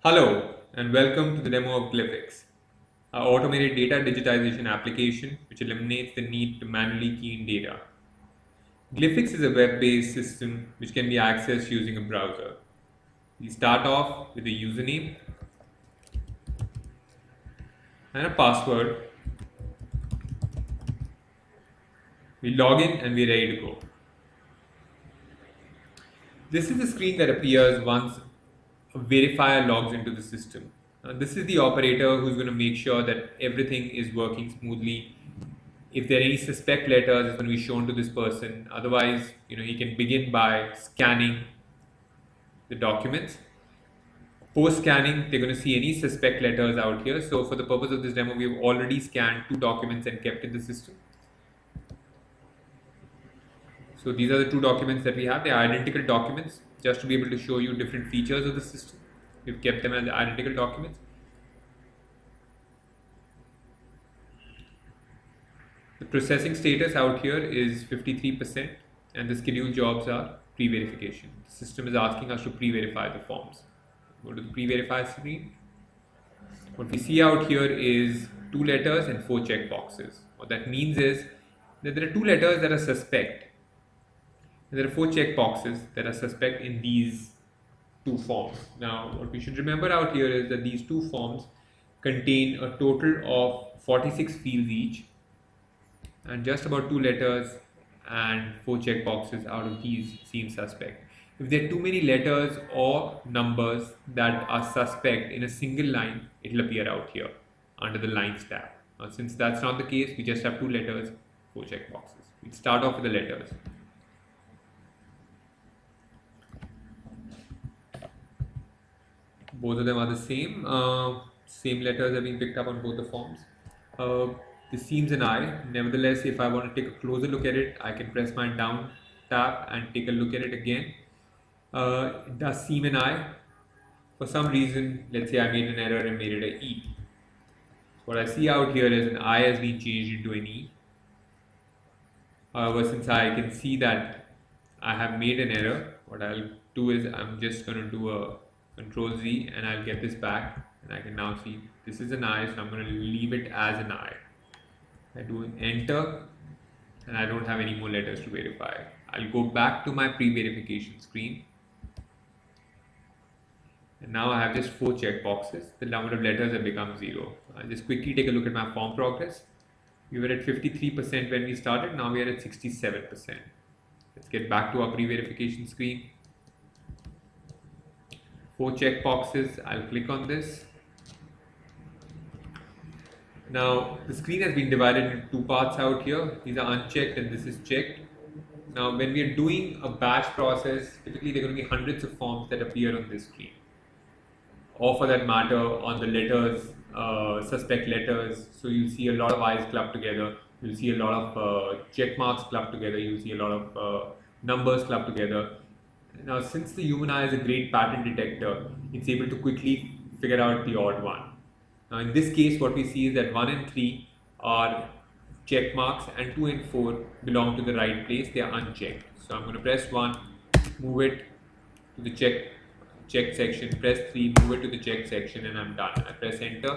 Hello and welcome to the demo of Glyphix, our automated data digitization application which eliminates the need to manually key in data. Glyphix is a web-based system which can be accessed using a browser. We start off with a username and a password. We log in and we're ready to go. This is the screen that appears once a verifier logs into the system. This is the operator who's going to make sure that everything is working smoothly. If there are any suspect letters, it's going to be shown to this person. Otherwise, he can begin by scanning the documents. Post scanning, they're going to see any suspect letters out here. So for the purpose of this demo, we've already scanned two documents and kept in the system. So these are the two documents that we have. They are identical documents, just to be able to show you different features of the system. We've kept them as identical documents. The processing status out here is 53%, and the scheduled jobs are pre-verification. The system is asking us to pre-verify the forms. Go to the pre-verify screen. What we see out here is two letters and four checkboxes. What that means is that there are two letters that are suspect. And there are four checkboxes that are suspect in these two forms. Now, what we should remember out here is that these two forms contain a total of 46 fields each, and just about two letters and four checkboxes out of these seem suspect. If there are too many letters or numbers that are suspect in a single line, it will appear out here under the lines tab. Now, since that's not the case, we just have two letters, four checkboxes. We'll start off with the letters. Both of them are the same. Same letters have been picked up on both the forms. This seems an I. Nevertheless, if I want to take a closer look at it, I can press my down tab and take a look at it again. It does seem an I. For some reason, let's say I made an error and made it an E. What I see out here is an I has been changed into an E. However, since I can see that I have made an error, what I'll do is I'm just going to do a Control Z and I'll get this back, and I can now see this is an I, so I'm going to leave it as an I. I do enter and I don't have any more letters to verify. I'll go back to my pre-verification screen, and now I have just four checkboxes. The number of letters have become 0. I'll just quickly take a look at my form progress. We were at 53% when we started, now we are at 67%. Let's get back to our pre-verification screen. Four checkboxes, I'll click on this. Now the screen has been divided into two parts out here. These are unchecked and this is checked. Now when we are doing a batch process, typically there are going to be hundreds of forms that appear on this screen. Or for that matter, on the letters, suspect letters. So you see a lot of I's clubbed together. You'll see a lot of check marks clubbed together. You'll see a lot of numbers clubbed together. Now, since the human eye is a great pattern detector, it's able to quickly figure out the odd one. Now, in this case, what we see is that 1 and 3 are check marks and 2 and 4 belong to the right place. They are unchecked. So I'm going to press 1, move it to the check section, press 3, move it to the check section, and I'm done. I press enter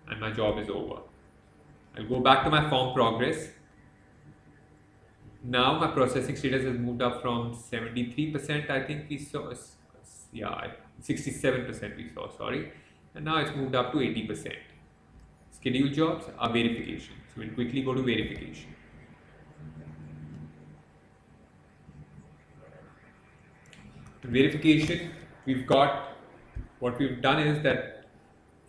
and my job is over. I'll go back to my form progress. Now my processing status has moved up from 73%, I think we saw, yeah, 67% we saw, sorry, and now it's moved up to 80%. Scheduled jobs are verification, so we'll quickly go to verification. In verification, we've got, what we've done is that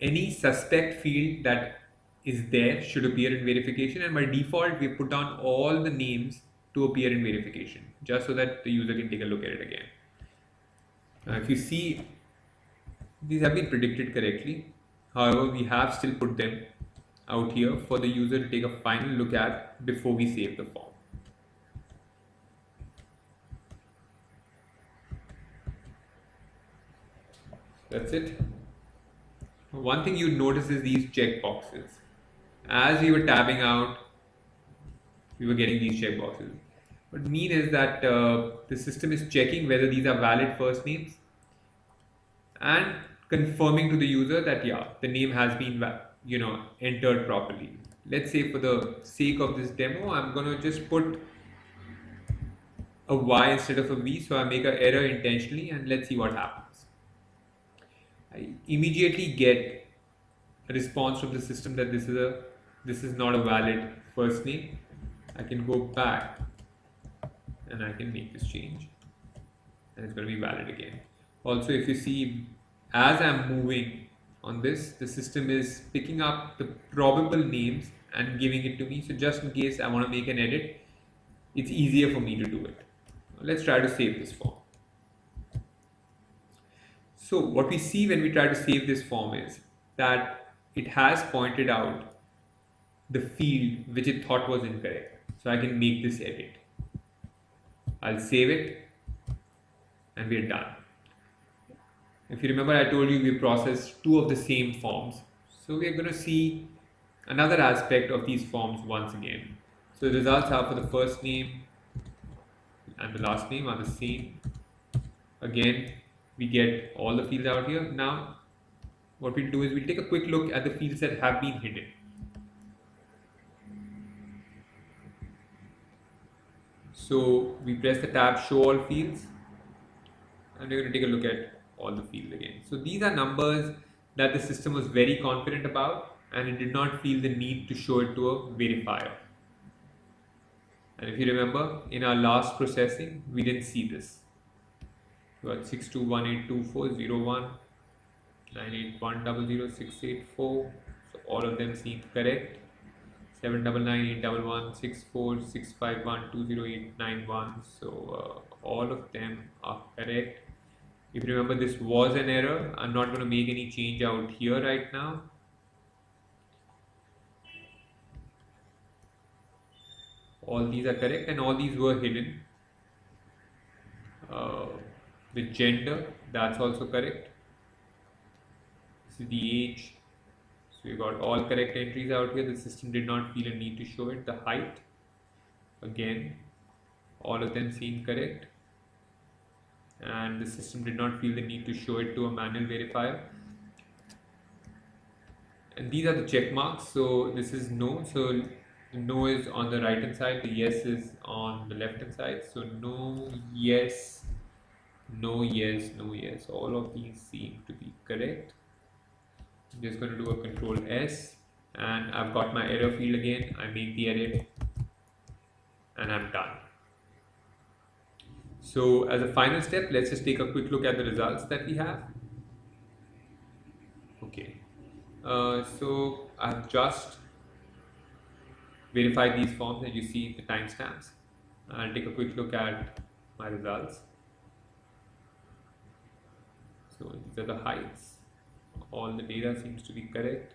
any suspect field that is there should appear in verification, and by default we put down all the names to appear in verification, just so that the user can take a look at it again. Now if you see, these have been predicted correctly. However, we have still put them out here for the user to take a final look at before we save the form. That's it. One thing you'd notice is these check boxes. As we were tabbing out, we were getting these check boxes. What I mean is that the system is checking whether these are valid first names and confirming to the user that yeah, the name has been entered properly. Let's say for the sake of this demo, I'm gonna just put a y instead of a v, so I make an error intentionally, and let's see what happens. I immediately get a response from the system that this is not a valid first name. I can go back and I can make this change, and it's going to be valid again. Also, if you see, as I'm moving on this, the system is picking up the probable names and giving it to me. So just in case I want to make an edit, it's easier for me to do it. Let's try to save this form. So what we see when we try to save this form is that it has pointed out the field which it thought was incorrect. So I can make this edit. I'll save it and we're done. If you remember, I told you we processed two of the same forms. So we're going to see another aspect of these forms once again. So the results are for the first name and the last name are the same. Again, we get all the fields out here. Now, what we'll do is we'll take a quick look at the fields that have been hidden. So we press the tab show all fields and we're going to take a look at all the fields again. So these are numbers that the system was very confident about and it did not feel the need to show it to a verifier. And if you remember, in our last processing, we didn't see this. We got 62182401, 981000684. So all of them seem correct. 799811646512081. So all of them are correct. If you remember, this was an error. I'm not going to make any change out here right now. All these are correct and all these were hidden. The gender, that's also correct. This is the age. So we got all correct entries out here. The system did not feel a need to show it. The height, again, all of them seem correct. And the system did not feel the need to show it to a manual verifier. And these are the check marks. So this is no. So the no is on the right hand side. The yes is on the left hand side. So no, yes, no, yes, no, yes. All of these seem to be correct. I'm just going to do a control S and I've got my error field again. I make the edit and I'm done. So as a final step, let's just take a quick look at the results that we have. Okay, so I've just verified these forms and you see the timestamps. I'll take a quick look at my results. So these are the heights. All the data seems to be correct.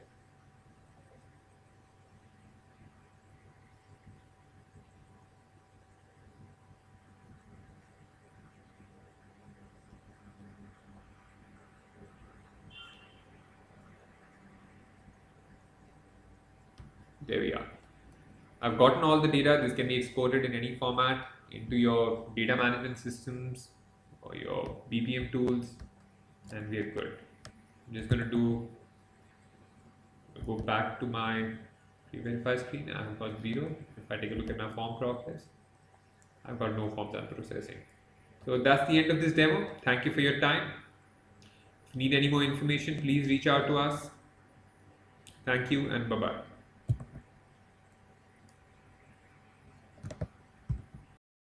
There we are. I've gotten all the data. This can be exported in any format into your data management systems or your BPM tools, and we're good. I'm just going to go back to my pre-verify screen. I've got 0. If I take a look at my form progress, I've got no forms I'm processing. So that's the end of this demo. Thank you for your time. If you need any more information, please reach out to us. Thank you and bye-bye.